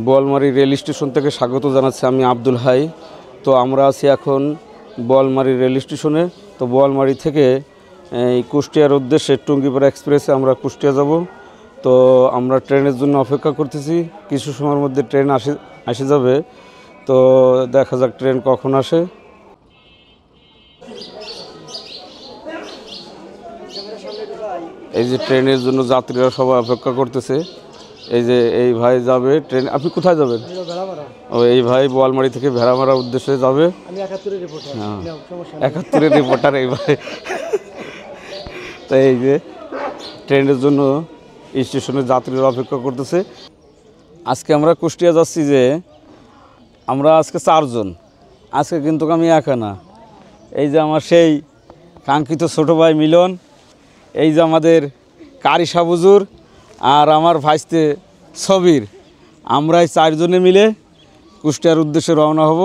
Boalmari rail station থেকে স্বাগত জানাচ্ছি। আমি আব্দুল হাই। তো আমরা আছি এখন বোয়ালমারী রেল স্টেশনে। তো বোয়ালমারী থেকে এই কুষ্টিয়ার উদ্দেশ্যে টুঙ্গিপাড়া এক্সপ্রেসে আমরা কুষ্টিয়া যাব। তো আমরা ট্রেনের জন্য অপেক্ষা করতেছি, কিছু সময়ের মধ্যে ট্রেন আসে যাবে। তো দেখা যাক ট্রেন কখন আসে। এই যে ট্রেনের জন্য যাত্রীরা সবাই অপেক্ষা করতেছে। এই যে এই ভাই যাবে ট্রেন। আপনি কোথায় যাবেন? ও এই ভাই বোয়ালমারী থেকে ভেড়ামারার উদ্দেশ্যে যাবে। 71-এর রিপোর্টার এই ভাই। তাই এই যে ট্রেনের জন্য স্টেশনে যাত্রীরা অপেক্ষা করতেছে। আজকে আমরা কুষ্টিয়া যাচ্ছি, যে আমরা আজকে 4 জন। আজকে কিন্তু আমি একা না। এই যে আমার সেই কাঙ্ক্ষিত ছোটো ভাই মিলন, এই যে আমাদের কারি সাবুজুর, আর আমার ভাইস্তে সবির, আমরাই 4 জনে মিলে কুষ্টিয়ার উদ্দেশ্যে রওনা হব।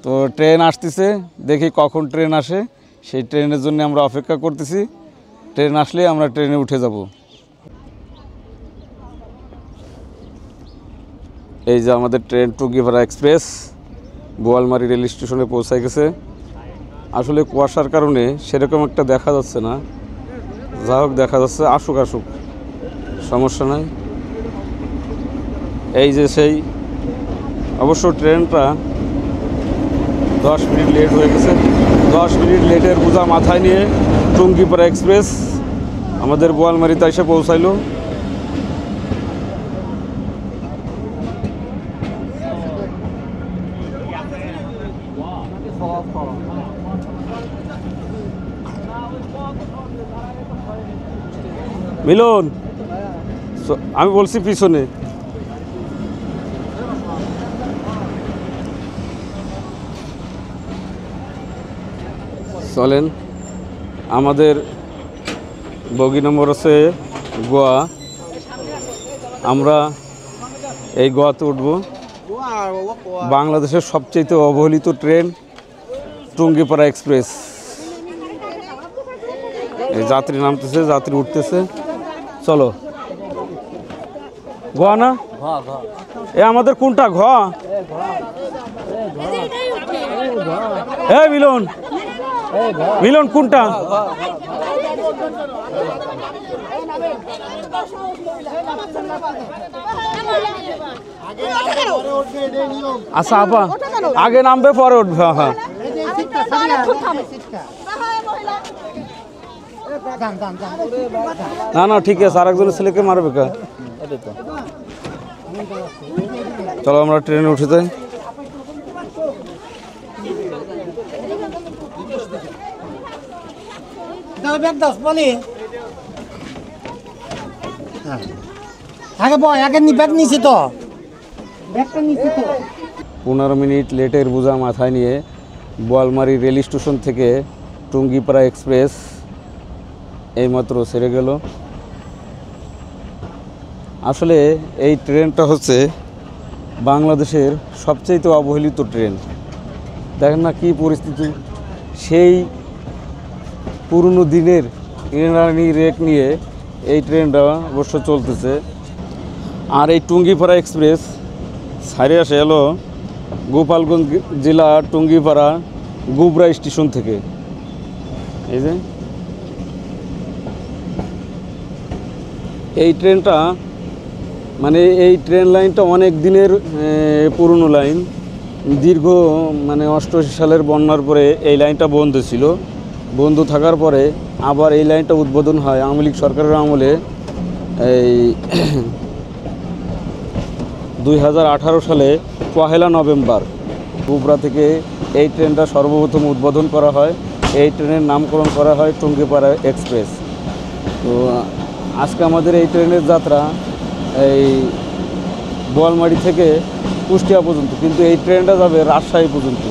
তো ট্রেন আসতেছে, দেখি কখন ট্রেন আসে। সেই ট্রেনের জন্য আমরা অপেক্ষা করতেছি। ট্রেন আসলে আমরা ট্রেনে উঠে যাব। এই যে আমাদের train Tungipara express Boalmari rail স্টেশনে পৌঁছায় গেছে। আসলে কুয়াশার কারণে সেরকম একটা দেখা যাচ্ছে না, যা হোক দেখা যাচ্ছে। আসুক আসুক, সমস্যা নাই। এই যে সেই অবশ্য ট্রেনটা 10 মিনিট লেট হয়ে গেছে। 10 মিনিট লেটের বোঝা মাথায় নিয়ে টুঙ্গিপাড়া এক্সপ্রেস আমাদের বোয়ালমারীতে এসে পৌঁছাইলো। মিলন, আমি বলছি পিছনে। চলেন, আমাদের বগি নম্বর আছে গোয়া। আমরা এই গোয়াতে উঠব। বাংলাদেশের সবচেয়ে অবহেলিত ট্রেন টুঙ্গিপাড়া এক্সপ্রেস। এই যাত্রী নামতেছে, যাত্রী উঠতেছে। চলো, গোয়া না? এ আমাদের কোনটা ঘ? মিলন, মিলন কোনটা? আচ্ছা আপা, আগে নামবে পরে উঠবে। হ্যাঁ না না, ঠিক আছে, আরেকজনের ছেলেকে মারবে কা। চলো আমরা ট্রেনে উঠে যাই। আগে বয়, আগে ব্যাগ নিছি তো। 15 মিনিট লেটের বোঝা মাথায় নিয়ে বোয়ালমারী রেল স্টেশন থেকে টুঙ্গিপাড়া এক্সপ্রেস এইমাত্র ছেড়ে গেল। আসলে এই ট্রেনটা হচ্ছে বাংলাদেশের সবচেয়ে অবহেলিত ট্রেন। দেখেন না কি পরিস্থিতি। সেই পুরনো দিনের ইরানি রেক নিয়ে এই ট্রেনটা অবশ্য চলতেছে। আর এই টুঙ্গিপাড়া এক্সপ্রেস ছাড়ে আসে এলো গোপালগঞ্জ জেলা টুঙ্গিপাড়া গুবরা স্টেশন থেকে। এই যে এই ট্রেনটা, মানে এই ট্রেন লাইনটা অনেক দিনের পুরনো লাইন। দীর্ঘ 88 সালের বন্যার পরে এই লাইনটা বন্ধ ছিল। বন্ধ থাকার পরে আবার এই লাইনটা উদ্বোধন হয় আওয়ামী লীগ সরকারের আমলে। এই 2018 সালে 1 নভেম্বর গুবরা থেকে এই ট্রেনটা সর্বপ্রথম উদ্বোধন করা হয়। এই ট্রেনের নামকরণ করা হয় টুঙ্গিপাড়া এক্সপ্রেস। তো আজকে আমাদের এই ট্রেনের যাত্রা এই বোয়ালমারী থেকে কুষ্টিয়া পর্যন্ত, কিন্তু এই ট্রেনটা যাবে রাজশাহী পর্যন্ত।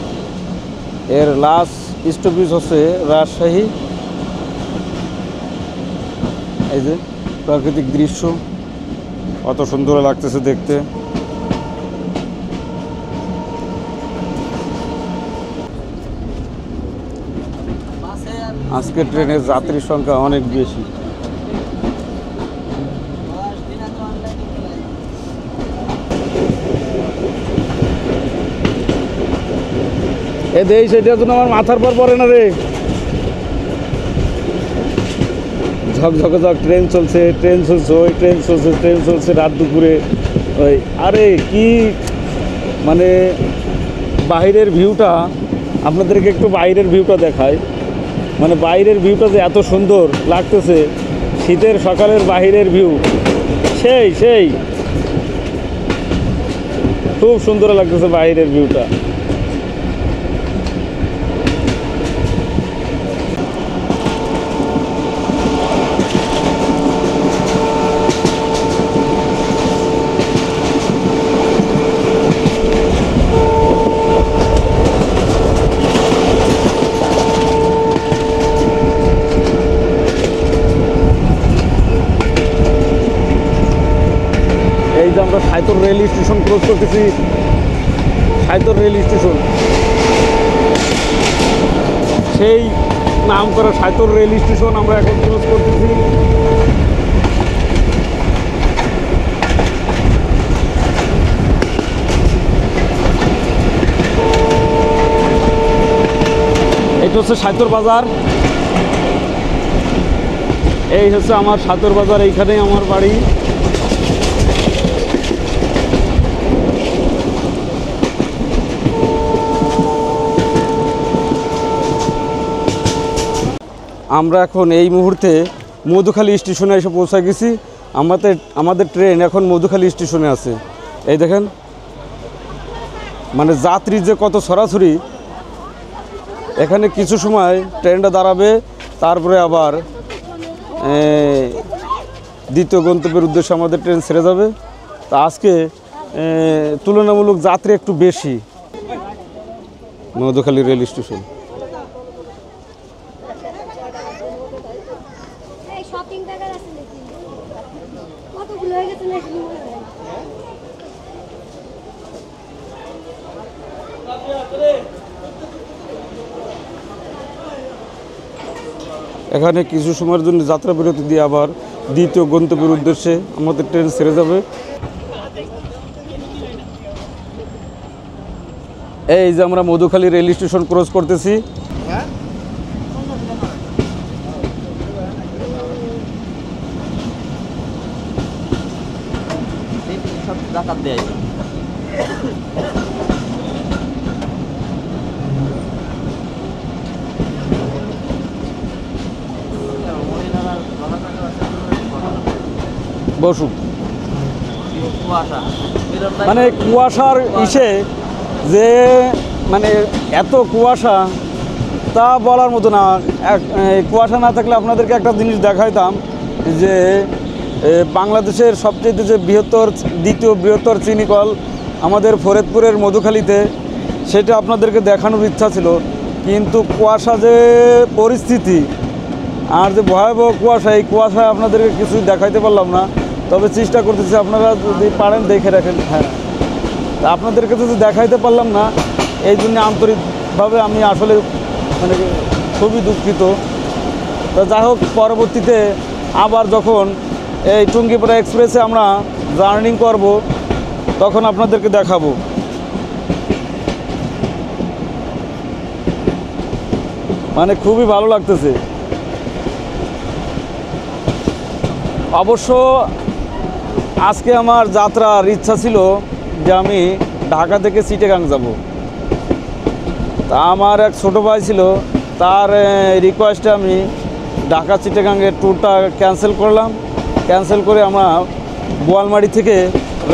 এর লাস্ট স্টপেজ হচ্ছে রাজশাহী। এই যে প্রাকৃতিক দৃশ্য কত সুন্দর লাগতেছে দেখতে। আজকে ট্রেনের যাত্রীর সংখ্যা অনেক বেশি। এ দেই সেটা তো আমার মাথার পর পড়ে না রে। ঝকঝকে ঝক ট্রেন চলছে, ট্রেন চলছে, ওই ট্রেন চলছে, ট্রেন চলছে রাত দুপুরে। ওই আরে কি মানে বাইরের ভিউটা, আপনাদেরকে একটু বাইরের ভিউটা দেখায়। মানে বাইরের ভিউটা যে এত সুন্দর লাগতেছে, শীতের সকালের বাইরের ভিউ সেই সেই খুব সুন্দর লাগতেছে বাইরের ভিউটা। এই যে আমরা সাইতর রেল স্টেশন ক্রস করতেছি, সাইতর রেল স্টেশন, সেই নাম করা সাইতর রেল স্টেশন আমরা এখন ক্রস করতেছি। এটা হচ্ছে সাইতর বাজার, এই হচ্ছে আমার সাইতর বাজার, এইখানেই আমার বাড়ি। আমরা এখন এই মুহূর্তে মধুখালী স্টেশনে এসে পৌঁছে গেছি। আমাদের ট্রেন এখন মধুখালী স্টেশনে আছে। এই দেখেন মানে যাত্রী যে কত ছড়াছড়ি। এখানে কিছু সময় ট্রেনটা দাঁড়াবে, তারপরে আবার দ্বিতীয় গন্তব্যের উদ্দেশ্যে আমাদের ট্রেন ছেড়ে যাবে। তা আজকে তুলনামূলক যাত্রী একটু বেশি। Madhukhali rail station. এখানে কিছু সময়ের জন্য যাত্রা বিরতি দিয়ে আবার দ্বিতীয় গন্তব্যের উদ্দেশ্যে আমাদের ট্রেন ছেড়ে যাবে। এই যে আমরা মধুখালী রেল স্টেশন ক্রস করতেছি। বসুক মানে কুয়াশার ইসে যে মানে এত কুয়াশা তা বলার মতো না। কুয়াশা না থাকলে আপনাদেরকে একটা জিনিস দেখাইতাম যে বাংলাদেশের সবচেয়ে যে দ্বিতীয় বৃহত্তর চিনি কল আমাদের ফরিদপুরের মধুখালীতে, সেটা আপনাদেরকে দেখানোর ইচ্ছা ছিল। কিন্তু কুয়াশা যে পরিস্থিতি আর যে ভয়াবহ কুয়াশা, এই কুয়াশায় আপনাদেরকে কিছুই দেখাইতে পারলাম না। তবে চেষ্টা করতেছি, আপনারা যদি পারেন দেখে রাখেন। হ্যাঁ, তা আপনাদেরকে যদি দেখাইতে পারলাম না, এই জন্য আন্তরিকভাবে আমি আসলে মানে খুবই দুঃখিত। তো যাই হোক, পরবর্তীতে আবার যখন এই টুঙ্গিপাড়া এক্সপ্রেসে আমরা জার্নি করব, তখন আপনাদেরকে দেখাবো। মানে খুবই ভালো লাগতেছে। অবশ্য আজকে আমার যাত্রার ইচ্ছা ছিল যে আমি ঢাকা থেকে চিটাগাং যাব। তা আমার এক ছোটো ভাই ছিল, তার রিকোয়েস্টে আমি ঢাকা চিটাগাংয়ের ট্যুরটা ক্যান্সেল করলাম। ক্যান্সেল করে আমরা বোয়ালমারি থেকে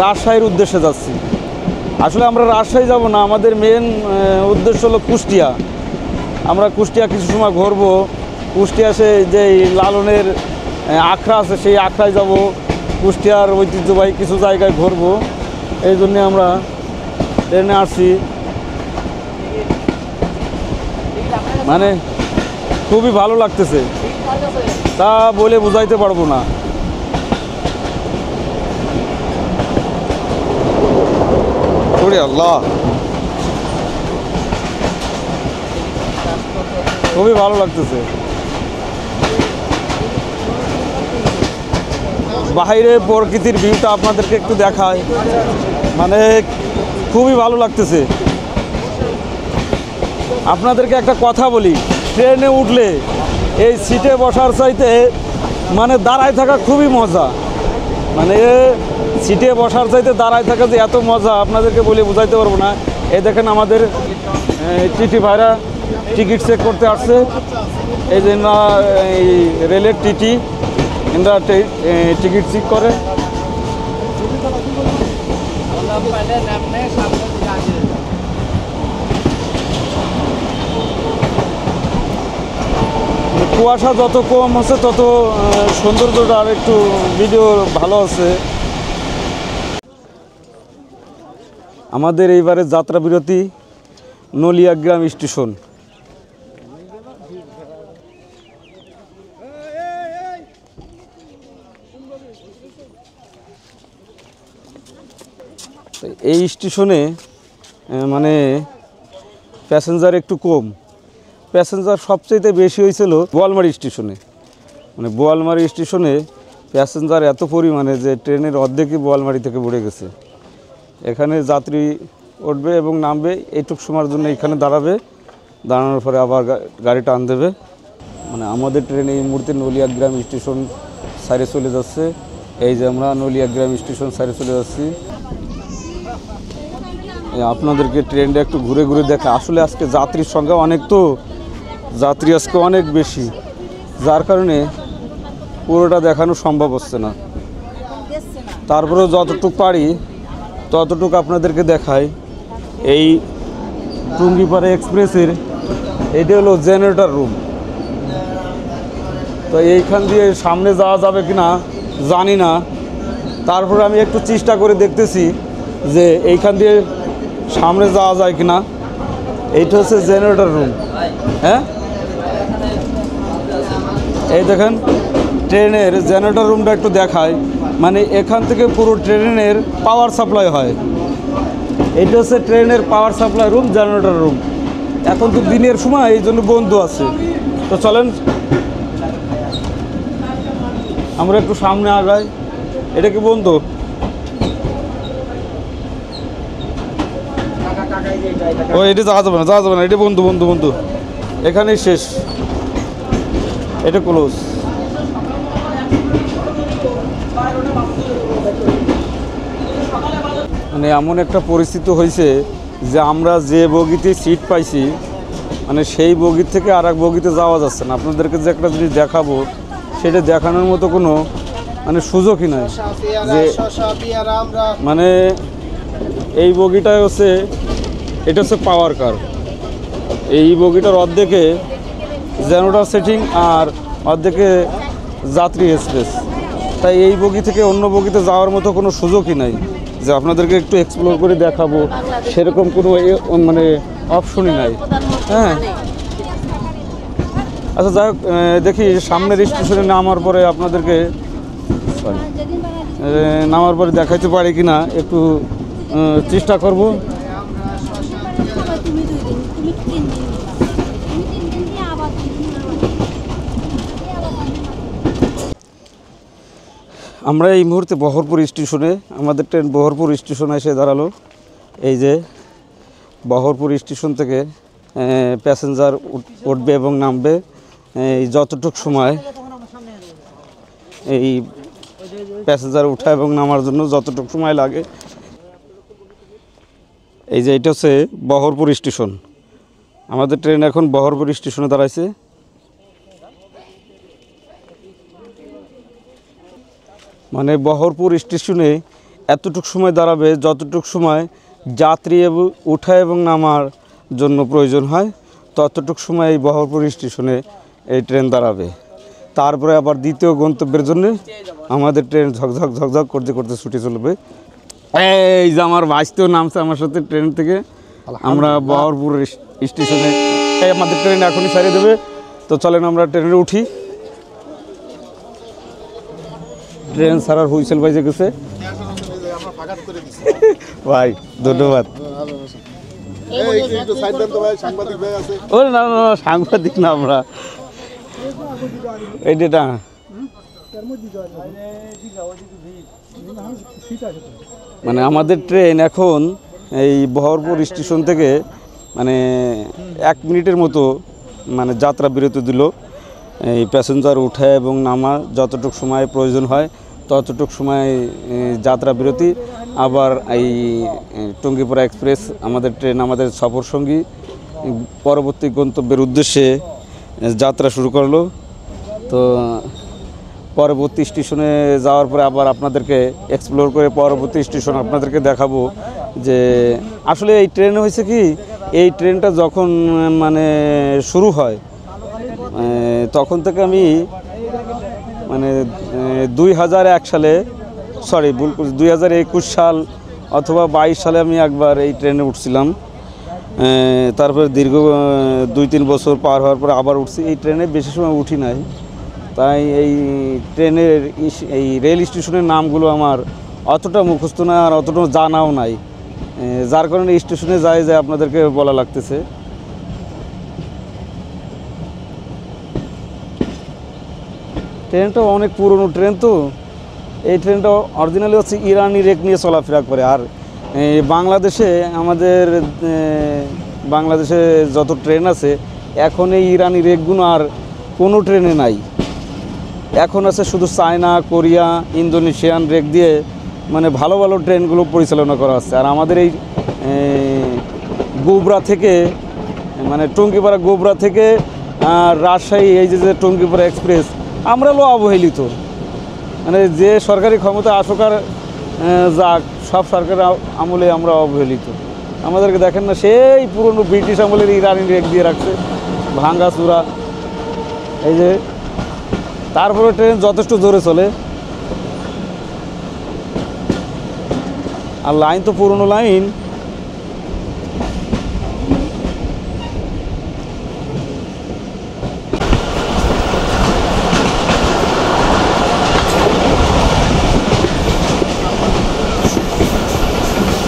রাজশাহীর উদ্দেশ্যে যাচ্ছি। আসলে আমরা রাজশাহী যাব না, আমাদের মেন উদ্দেশ্য হলো কুষ্টিয়া। আমরা কুষ্টিয়া কিছু সময় ঘুরবো। কুষ্টিয়া সে যে লালনের আখড়া আছে, সেই আখড়ায় যাব। কুষ্টিয়ার ঐতিহ্যবাহী কিছু জায়গায় ঘুরবো, এই জন্যে আমরা ট্রেনে আসছি। মানে খুবই ভালো লাগতেছে, তা বলে বোঝাইতে পারবো না। আল্লাহ, খুবই ভালো লাগতেছে। বাইরে প্রকৃতির ভিউটা আপনাদেরকে একটু দেখায়, মানে খুবই ভালো লাগতেছে। আপনাদেরকে একটা কথা বলি, ট্রেনে উঠলে এই সিটে বসার চাইতে মানে দাঁড়ায় থাকা খুবই মজা। মানে সিটে বসার চাইতে দাঁড়ায় থাকা যে এত মজা আপনাদেরকে বলে বোঝাইতে পারবো না। এই দেখেন আমাদের টিটি ভাইরা টিকিট চেক করতে আসছে। এই যে না এই রেলের টিটি এরা টিকিট চেক করে। কুয়াশা যত কম আছে তত সৌন্দর্যটা আর একটু ভিডিও ভালো আছে। আমাদের এইবারের যাত্রা বিরতি নলিয়াগ্রাম স্টেশন। এই স্টেশনে মানে প্যাসেঞ্জার একটু কম, প্যাসেঞ্জার সবচেয়ে বেশি হয়েছিল বোয়ালমারি স্টেশনে। মানে বোয়ালমারি স্টেশনে প্যাসেঞ্জার এত পরিমাণে যে ট্রেনের অর্ধেকই বোয়ালমারি থেকে পড়ে গেছে। এখানে যাত্রী উঠবে এবং নামবে, এইটুক সময়ের জন্য এখানে দাঁড়াবে, দাঁড়ানোর পরে আবার গাড়ি টান দেবে। মানে আমাদের ট্রেন এই মুহূর্তে নলিয়াগ্রাম স্টেশন সাইডে চলে যাচ্ছে। এই যে আমরা নলিয়াগ্রাম স্টেশন সাইডে চলে যাচ্ছি। আপনাদেরকে ট্রেনটা একটু ঘুরে ঘুরে দেখা। আসলে আজকে যাত্রীর সংখ্যা অনেক, তো যাত্রী আজকে অনেক বেশি, যার কারণে পুরোটা দেখানো সম্ভব হচ্ছে না। তারপরেও যতটুকু পারি ততটুকু আপনাদেরকে দেখাই। এই টুঙ্গিপাড়া এক্সপ্রেসের এটি হলো জেনারেটর রুম। তো এইখান দিয়ে সামনে যাওয়া যাবে কি না জানি না, তারপরে আমি একটু চেষ্টা করে দেখতেছি যে এইখান দিয়ে সামনে যাওয়া যায় কিনা। এইটা হচ্ছে জেনারেটর রুম। হ্যাঁ, এই দেখেন ট্রেনের জেনারেটর রুমটা একটু দেখায়। মানে এখান থেকে পুরো ট্রেনের পাওয়ার সাপ্লাই হয়। এইটা হচ্ছে ট্রেনের power supply room, generator room. এখন তো দিনের সময় এই জন্য বন্ধ আছে। তো চলেন আমরা একটু সামনে আগাই। এটা কি বন্ধ? ও এটা যাওয়া যাবে না, যাওয়া যাবে না, এটা বন্ধু বন্ধু বন্ধু, এখানেই শেষ, এটা ক্লোজ। মানে এমন একটা পরিস্থিতি হয়েছে যে আমরা যে বগিতে সিট পাইছি মানে সেই বগির থেকে আর এক বগিতে যাওয়া যাচ্ছে না। আপনাদেরকে যে একটা জিনিস দেখাবো সেটা দেখানোর মতো কোনো মানে সুযোগই নাই। যে মানে এই বগিটাই হচ্ছে, এটা হচ্ছে পাওয়ার কার। এই বগিটার অর্ধেকে জেনারেটর সেটিং আর অর্ধেকে যাত্রী এক্সপ্রেস। তাই এই বগি থেকে অন্য বগিতে যাওয়ার মতো কোনো সুযোগই নাই যে আপনাদেরকে একটু এক্সপ্লোর করে দেখাবো, সেরকম কোনো মানে অপশনই নাই। হ্যাঁ, আচ্ছা যাই হোক, দেখি সামনের স্টেশনে নামার পরে আপনাদেরকে নামার পরে দেখাইতে পারি কি না একটু চেষ্টা করব। আমরা এই মুহূর্তে বহরপুর স্টেশনে, আমাদের ট্রেন বহরপুর স্টেশনে এসে দাঁড়ালো। এই যে বহরপুর স্টেশন থেকে প্যাসেঞ্জার উঠবে এবং নামবে। এই যতটুক সময় এই প্যাসেঞ্জার ওঠা এবং নামার জন্য যতটুকু সময় লাগে। এই যে এটা হচ্ছে বহরপুর স্টেশন। আমাদের ট্রেন এখন বহরপুর স্টেশনে দাঁড়াইছে। মানে বহরপুর স্টেশনে এতটুকু সময় দাঁড়াবে যতটুকু সময় যাত্রী ওঠা এবং নামার জন্য প্রয়োজন হয়, ততটুকু সময় এই বহরপুর স্টেশনে এই ট্রেন দাঁড়াবে। তারপরে আবার দ্বিতীয় গন্তব্যের জন্য আমাদের ট্রেন ঝকঝক ঝকঝক করতে করতে ছুটে চলবে। এই যে আমার ভাইস্তেও নামছে আমার সাথে ট্রেন থেকে। আমরা বহরপুর স্টেশনে, এই আমাদের ট্রেন এখনই ছাড়িয়ে দেবে। তো চলেন আমরা ট্রেনে উঠি। ট্রেন ছাড়ার হুইসেল বাজে গেছে। ভাই ধন্যবাদ। ও না না সাংবাদিক না আমরা, এইটা মানে আমাদের ট্রেন এখন এই বহরপুর স্টেশন থেকে মানে 1 মিনিটের মতো মানে যাত্রা বিরতি দিল। এই প্যাসেঞ্জার উঠে এবং নামা যতটুকু সময় প্রয়োজন হয় ততটুকু সময় যাত্রা বিরতি। আবার এই টুঙ্গিপাড়া এক্সপ্রেস আমাদের ট্রেন আমাদের সফরসঙ্গী পরবর্তী গন্তব্যের উদ্দেশ্যে যাত্রা শুরু করলো। তো পরবর্তী স্টেশনে যাওয়ার পরে আবার আপনাদেরকে এক্সপ্লোর করে পরবর্তী স্টেশন আপনাদেরকে দেখাবো যে আসলে এই ট্রেন হয়েছে কি, এই ট্রেনটা যখন মানে শুরু হয় তখন থেকে আমি মানে 2001 সালে সরি ভুল 2021 সাল অথবা 22 সালে আমি একবার এই ট্রেনে উঠছিলাম। তারপরে দীর্ঘ 2-3 বছর পার হওয়ার পরে আবার উঠছি। এই ট্রেনে বেশি সময় উঠি নাই, তাই এই ট্রেনের এই রেল স্টেশনের নামগুলো আমার অতটা মুখস্থ না আর অতটা জানাও নাই, যার কারণে স্টেশনে যাই যে আপনাদেরকে বলা লাগতেছে। ট্রেনটা অনেক পুরনো ট্রেন, তো এই ট্রেনটা অরিজিনালি হচ্ছে ইরানি রেক নিয়ে চলাফেরা করে। আর বাংলাদেশে আমাদের বাংলাদেশে যত ট্রেন আছে এখন এই ইরানি রেকগুলো আর কোনো ট্রেনে নাই। এখন আছে শুধু চায়না, কোরিয়া, ইন্দোনেশিয়ান রেক দিয়ে মানে ভালো ভালো ট্রেনগুলো পরিচালনা করা হচ্ছে। আর আমাদের এই গোবরা থেকে মানে টুঙ্গিপাড়া গোবরা থেকে রাজশাহী এই যে টুঙ্গিপাড়া এক্সপ্রেস আমরা অবহেলিত। মানে যে সরকারি ক্ষমতা আসুক আর যাক, সব সরকার আমলে আমরা অবহেলিত। আমাদেরকে দেখেন না, সেই পুরনো ব্রিটিশ আমলের ইরানি রেক দিয়ে রাখছে ভাঙ্গা চূড়া। এই যে তারপরে ট্রেন যথেষ্ট জোরে চলে, আর লাইন তো পুরনো লাইন।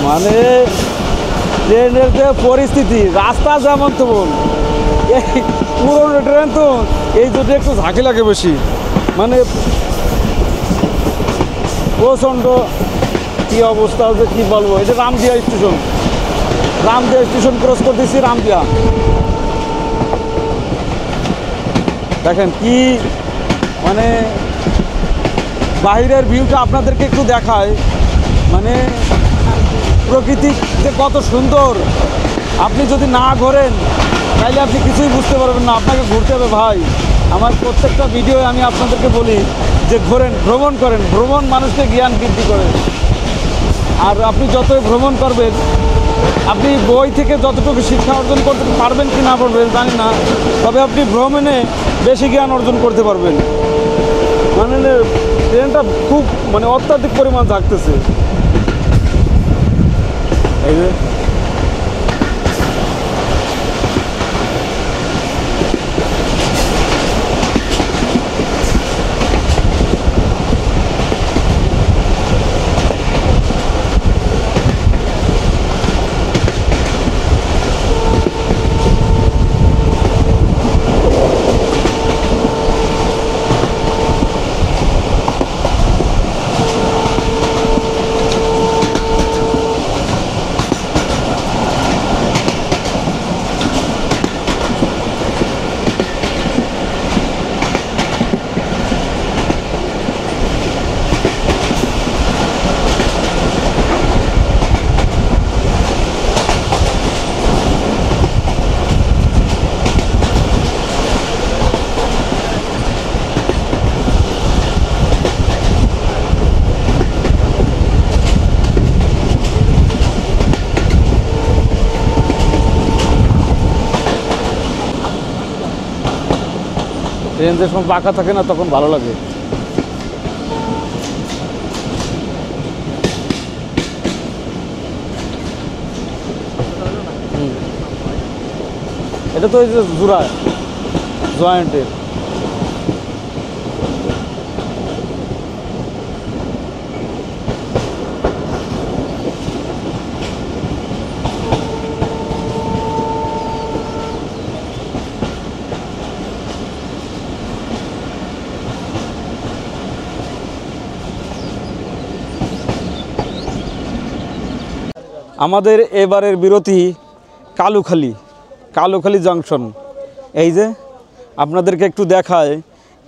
মানে ট্রেনের যে পরিস্থিতি, রাস্তা যেমন তেমন, এই পুরনো ট্রেন তো এই দুটো একটু ঝাঁকি লাগে বেশি। মানে প্রচণ্ড কী অবস্থা হচ্ছে কী বলবো। এই যে রামদিয়া স্টেশন ক্রস করতেছি। রামদিয়া দেখেন কি মানে বাইরের ভিউটা আপনাদেরকে একটু দেখায়। মানে প্রকৃতি যে কত সুন্দর, আপনি যদি না ঘোরেন তাহলে আপনি কিছুই বুঝতে পারবেন না। আপনাকে ঘুরতে হবে ভাই। আমার প্রত্যেকটা ভিডিও আমি আপনাদেরকে বলি যে ঘোরেন, ভ্রমণ করেন। ভ্রমণ মানুষকে জ্ঞান বৃদ্ধি করে। আর আপনি যতই ভ্রমণ করবেন, আপনি বই থেকে যতটুকু শিক্ষা অর্জন করতে পারবেন কি না পারবেন জানি না, তবে আপনি ভ্রমণে বেশি জ্ঞান অর্জন করতে পারবেন। মানে ট্রেনটা খুব মানে অত্যাধিক পরিমাণ থাকতেছে। এই যে ট্রেন যে সময় বাঁকা থাকে না তখন ভালো লাগে। এটা তো ওই যে জোড়া জয়েন্টের। আমাদের এবারের বিরতি কালুখালী, কালুখালী জংশন। এই যে আপনাদেরকে একটু দেখায়,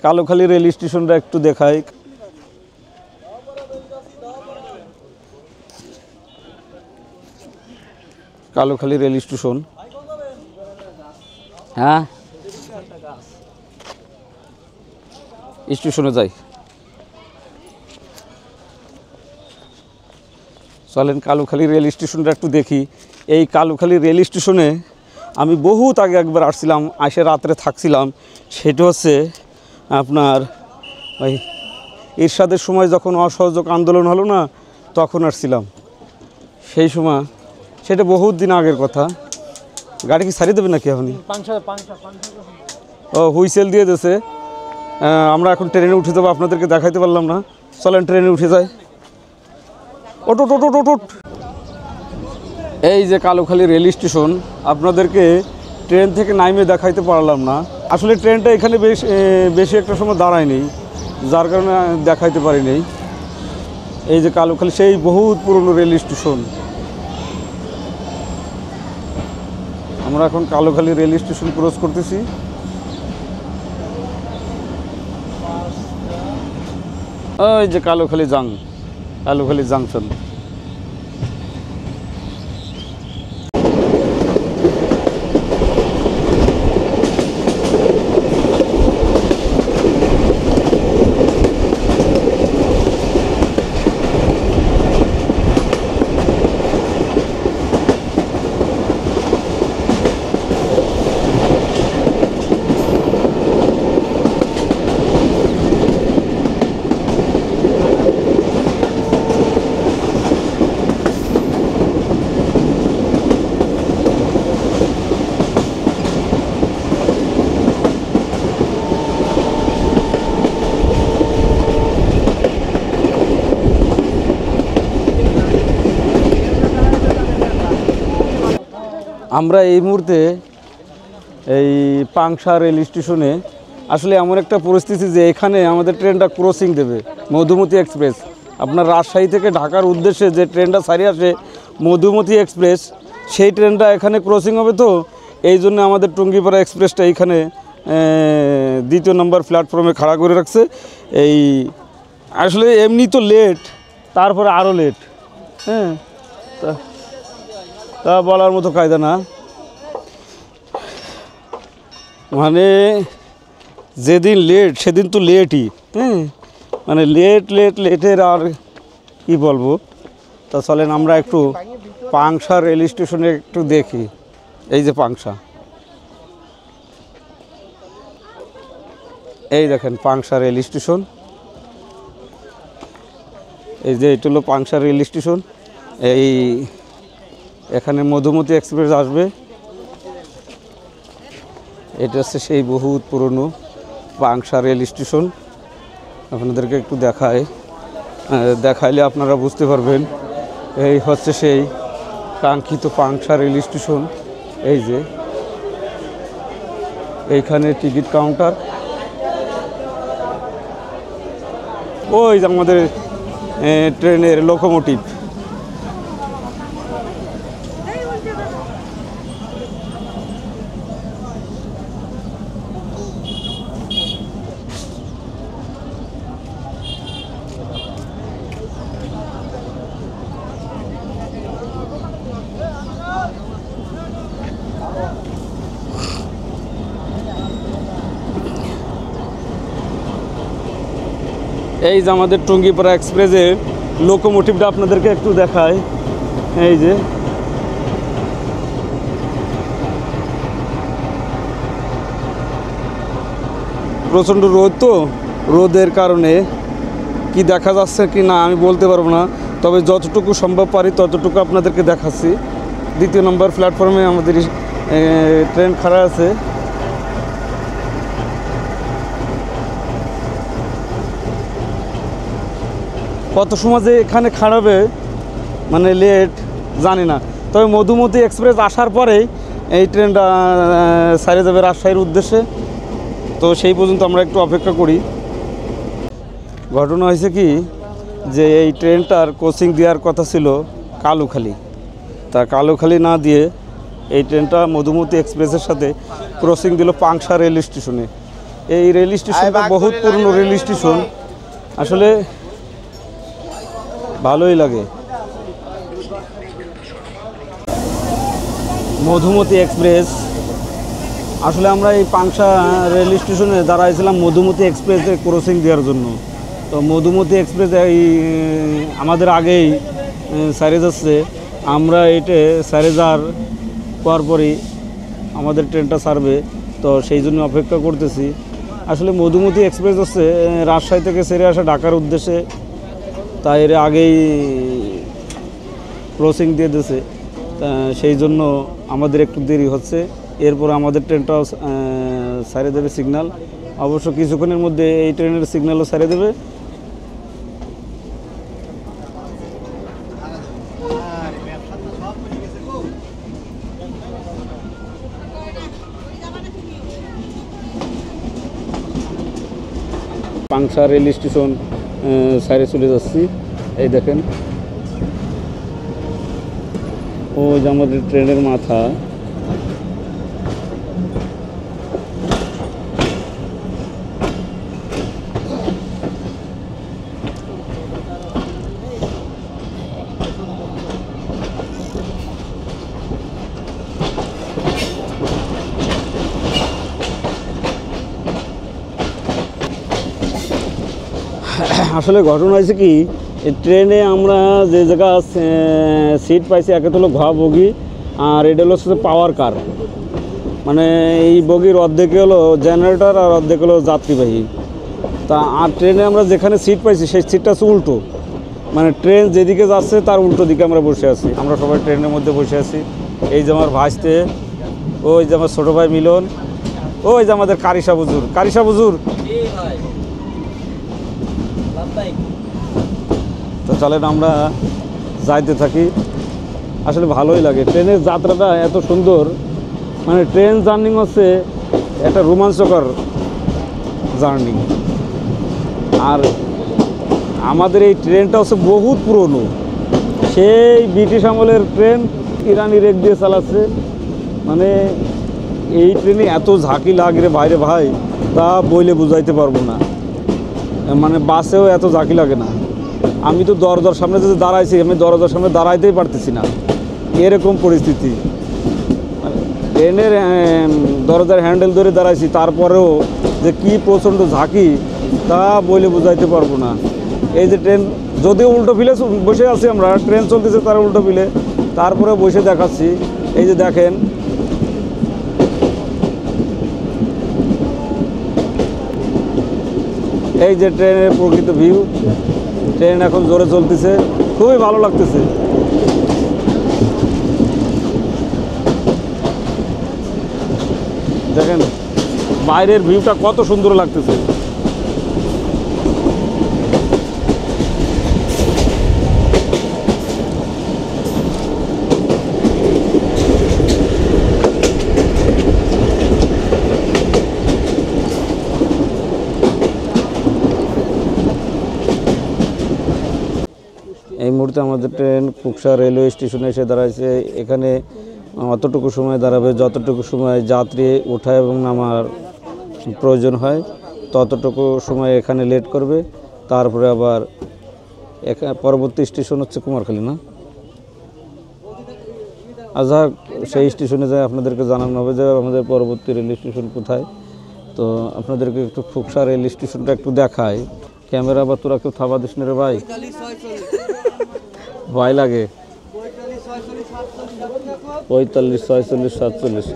কালুখালী রেল স্টেশনটা একটু দেখায়। Kalukhali rail station. হ্যাঁ, স্টেশনে যাই, চলেন কালুখালী রেল স্টেশনটা একটু দেখি। এই কালুখালী রেল স্টেশনে আমি বহুত আগে একবার আসছিলাম, আসে রাত্রে থাকছিলাম। সেটা হচ্ছে আপনার ওই এরশাদের সময় যখন অসহযোগ আন্দোলন হলো না, তখন আসছিলাম। সেই সময়, সেটা বহুত দিন আগের কথা। গাড়ি কি ছাড়িয়ে দেবে নাকি আপনি? ও হুইসেল দিয়ে দিয়েছে। আমরা এখন ট্রেনে উঠে যাবো, আপনাদেরকে দেখাইতে পারলাম না। চলেন ট্রেনে উঠে যাই। ওট ওট ওট ওট ওট। এই যে কালুখালী রেল স্টেশন, আপনাদেরকে ট্রেন থেকে নাইমে দেখাইতে পারলাম না। আসলে ট্রেনটা এখানে বেশি একটা সময় দাঁড়ায়নি, যার কারণে দেখাইতে পারিনি। এই যে কালুখালী, সেই বহুত পুরনো রেল স্টেশন। আমরা এখন কালুখালী রেল স্টেশন ক্রস করতেছি। ওই যে কালুখালী জাংশন। আমরা এই মুহূর্তে এই পাংশা রেল স্টেশনে। আসলে এমন একটা পরিস্থিতি যে এখানে আমাদের ট্রেনটা ক্রসিং দেবে, মধুমতি এক্সপ্রেস। আপনার রাজশাহী থেকে ঢাকার উদ্দেশ্যে যে ট্রেনটা ছাড়িয়ে আসে মধুমতি এক্সপ্রেস, সেই ট্রেনটা এখানে ক্রসিং হবে। তো এই জন্য আমাদের টুঙ্গিপাড়া এক্সপ্রেসটা এইখানে 2 নম্বর প্ল্যাটফর্মে খাড়া করে রাখছে। এই আসলে এমনি তো লেট, তারপরে আরও লেট। হ্যাঁ, তা বলার মতো কায়দা না। মানে যেদিন লেট সেদিন তো লেটই। হ্যাঁ, মানে লেটের আর কি বলবো। তা চলেন আমরা একটু পাংশা রেল স্টেশনে একটু দেখি। এই যে পাংশা, এই দেখেন পাংশা রেল স্টেশন। এই যে এটা হলো পাংশা রেল স্টেশন। এই এখানে মধুমতি এক্সপ্রেস আসবে। এটা হচ্ছে সেই বহুত পুরনো পাংশা রেল স্টেশন। আপনাদেরকে একটু দেখাইলে আপনারা বুঝতে পারবেন। এই হচ্ছে সেই কাঙ্ক্ষিত পাংশা রেল স্টেশন। এই যে এইখানে টিকিট কাউন্টার। ওই যে আমাদের ট্রেনের লোকোমোটিভ। এই যে আমাদের টুঙ্গিপাড়া এক্সপ্রেসের লোকোমোটিভটা আপনাদেরকে একটু দেখায়। এই যে প্রচণ্ড রোদ, তো রোদের কারণে কি দেখা যাচ্ছে কি না আমি বলতে পারবো না, তবে যতটুকু সম্ভব পারি ততটুকু আপনাদেরকে দেখাচ্ছি। 2 নম্বর প্ল্যাটফর্মে আমাদের ট্রেন খাড়া আছে। কত সময় যে এখানে খাড়াবে মানে লেট জানি না। তবে মধুমতি এক্সপ্রেস আসার পরেই এই ট্রেনটা ছাড়িয়ে যাবে রাজশাহীর উদ্দেশ্যে। তো সেই পর্যন্ত আমরা একটু অপেক্ষা করি। ঘটনা হয়েছে কি যে এই ট্রেনটার কোচিং দেওয়ার কথা ছিল কালুখালী। তা কালুখালী না দিয়ে এই ট্রেনটা মধুমতি এক্সপ্রেসের সাথে ক্রসিং দিল পাংশা রেল স্টেশনে। এই রেল স্টেশনটা বহুত পুরনো রেল স্টেশন, আসলে ভালোই লাগে। মধুমতি এক্সপ্রেস, আসলে আমরা এই পাংশা রেল স্টেশনে দাঁড়াইছিলাম মধুমতি এক্সপ্রেসে ক্রসিং দেওয়ার জন্য। তো মধুমতি এক্সপ্রেস এই আমাদের আগেই সাইরে যাচ্ছে, আমরা এটা সাইরে যাওয়ার পরপরই আমাদের ট্রেনটা ছাড়বে, তো সেই জন্য অপেক্ষা করতেছি। আসলে মধুমতি এক্সপ্রেস হচ্ছে রাজশাহী থেকে ছেড়ে আসা ঢাকার উদ্দেশ্যে, তাই এর আগেই ক্রসিং দিয়ে দিয়েছে, সেই জন্য আমাদের একটু দেরি হচ্ছে। এরপর আমাদের ট্রেনটাও ছাড়ে দেবে সিগন্যাল, অবশ্য কিছুক্ষণের মধ্যে এই ট্রেনের সিগন্যালও ছাড়ে দেবে। পাংশা রেল স্টেশন সাইডে চলে যাচ্ছি, এই দেখেন ওই যে আমাদের ট্রেনের মাথা। আসলে ঘটনা হয়েছে কি, এই ট্রেনে আমরা যে জায়গা সিট পাইছি, একে তো হলো ঘ বগি, আর এটা হলো পাওয়ার কার, মানে এই বগির অর্ধেকে হলো জেনারেটর আর অর্ধেক হলো যাত্রীবাহী। তা আর ট্রেনে আমরা যেখানে সিট পাইছি সেই সিটটা হচ্ছে উল্টো, মানে ট্রেন যেদিকে যাচ্ছে তার উল্টো দিকে আমরা বসে আছি। আমরা সবাই ট্রেনের মধ্যে বসে আছি। এই যে আমার ভাইস্তে, ওই যে আমার ছোটো ভাই মিলন, ওই যে আমাদের কারিশা বুজুর। তো চলেন আমরা যাইতে থাকি। আসলে ভালোই লাগে, ট্রেনের যাত্রাটা এত সুন্দর, মানে ট্রেন জার্নি হচ্ছে একটা রোমাঞ্চকর জার্নি। আর আমাদের এই ট্রেনটা হচ্ছে বহুত পুরনো, সেই ব্রিটিশ আমলের ট্রেন, ইরানি রেক দিয়ে চালাচ্ছে। মানে এই ট্রেনে এত ঝাঁকি লাগে রে বাইরে ভাই, তা বইলে বুঝাইতে পারবো না। মানে বাসেও এত ঝাঁকি লাগে না। আমি তো দরজার সামনে যদি দাঁড়াইছি, আমি দরজার সামনে দাঁড়াইতেই পারতেছি না, এরকম পরিস্থিতি। ট্রেনের দরজার হ্যান্ডেল ধরে দাঁড়াইছি, তারপরেও যে কি প্রচণ্ড ঝাঁকি তা বইলে বুঝাইতে পারবো না। এই যে ট্রেন যদিও উল্টো ফিলে বসে আছি আমরা, ট্রেন চলতেছে তার উল্টো ফিলে, তারপরে বসে দেখাচ্ছি। এই যে দেখেন, এই যে ট্রেনের প্রকৃত ভিউ। ট্রেন এখন জোরে চলতেছে, খুবই ভালো লাগতেছে। দেখেন বাইরের ভিউটা কত সুন্দর লাগতেছে। এই মুহূর্তে আমাদের ট্রেন কুকসা রেলওয়ে স্টেশনে এসে দাঁড়াইছে। এখানে অতটুকু সময় দাঁড়াবে যতটুকু সময় যাত্রী ওঠা এবং নামার প্রয়োজন হয়, ততটুকু সময় এখানে লেট করবে। তারপরে আবার পরবর্তী স্টেশন হচ্ছে কুমারখালী, না? আচ্ছা, সেই স্টেশনে যায় আপনাদেরকে জানানো হবে যে আমাদের পরবর্তী রেল স্টেশন কোথায়। তো আপনাদেরকে একটু কুকসা রেল স্টেশনটা একটু দেখায়। ক্যামেরা বা তোরা কেউ থাবা দিস না রে ভাই, ভয় লাগে। 45, 46, 47,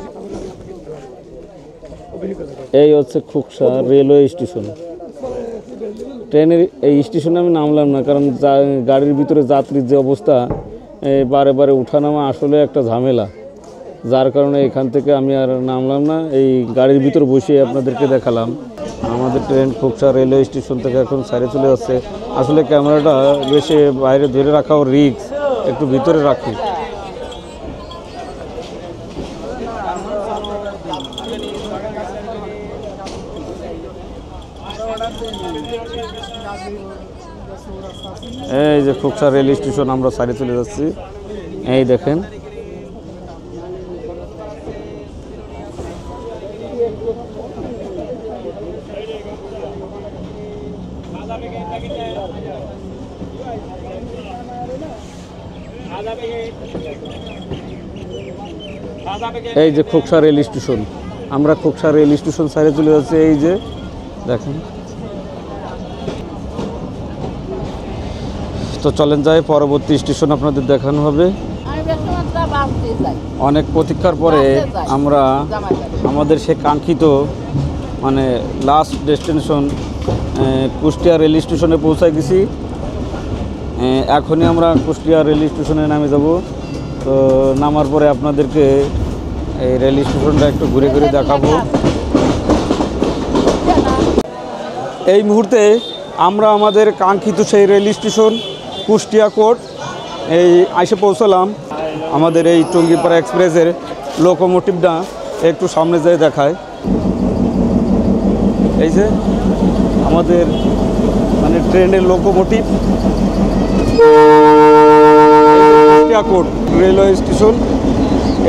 এই হচ্ছে কুকসা রেলওয়ে স্টেশন। ট্রেনের এই স্টেশনে আমি নামলাম না, কারণ গাড়ির ভিতরে যাত্রীর যে অবস্থা, বারে বারে উঠানামা আসলে একটা ঝামেলা, যার কারণে এখান থেকে আমি আর নামলাম না। এই গাড়ির ভিতর বসে আপনাদেরকে দেখালাম। আমাদের ট্রেন কুকসা রেলওয়ে স্টেশন থেকে এখন সাইডে চলে যাচ্ছে। আসলে ক্যামেরাটা বেশি বাইরে ধরে রাখাও রিস্ক, একটু ভিতরে রাখি। এই যে কুকসা রেল স্টেশন, আমরা সাইডে চলে যাচ্ছি। এই দেখেন এই যে খোকসা রেল স্টেশন, আমরা খোকসা রেল স্টেশন সাইডে চলে যাচ্ছি। এই যে দেখেন, তো চলেন যাই পরবর্তী স্টেশন আপনাদের দেখানো হবে। অনেক প্রতীক্ষার পরে আমরা আমাদের সে কাঙ্ক্ষিত মানে লাস্ট ডেস্টিনেশন কুষ্টিয়া রেল স্টেশনে পৌঁছায় গেছি। এখনই আমরা কুষ্টিয়া রেল স্টেশনে নামে যাব। তো নামার পরে আপনাদেরকে এই রেল স্টেশনটা একটু ঘুরে ঘুরে দেখাবো। এই মুহূর্তে আমরা আমাদের কাঙ্ক্ষিত সেই রেল স্টেশন কুষ্টিয়া কোর্ট এই এসে পৌঁছলাম। আমাদের এই টঙ্গীপাড়া এক্সপ্রেসের লোকোমোটিভটা একটু সামনে যেয়ে দেখায়। এই যে আমাদের মানে ট্রেনের locomotive, Kushtia court railway station.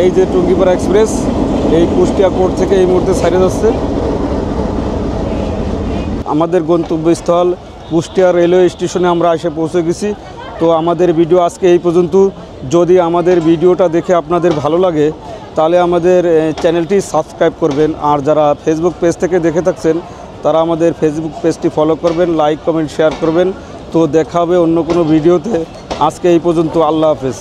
এই যে টঙ্গীপাড়া এক্সপ্রেস এই কুষ্টিয়া কোর্ট থেকে এই মুহূর্তে ছাড়ে যাচ্ছে। আমাদের গন্তব্যস্থল কুষ্টিয়া রেলওয়ে স্টেশনে আমরা এসে পৌঁছে গেছি। তো আমাদের ভিডিও আজকে এই পর্যন্ত। যদি আমাদের ভিডিওটা দেখে আপনাদের ভালো লাগে তাহলে আমাদের চ্যানেলটি সাবস্ক্রাইব করবেন। আর যারা ফেসবুক পেজ থেকে দেখে থাকছেন তারা আমাদের ফেসবুক পেজটি ফলো করবেন, লাইক কমেন্ট শেয়ার করবেন। তো দেখা হবে অন্য কোনো ভিডিওতে। আজকে এই পর্যন্ত, আল্লাহ হাফেজ।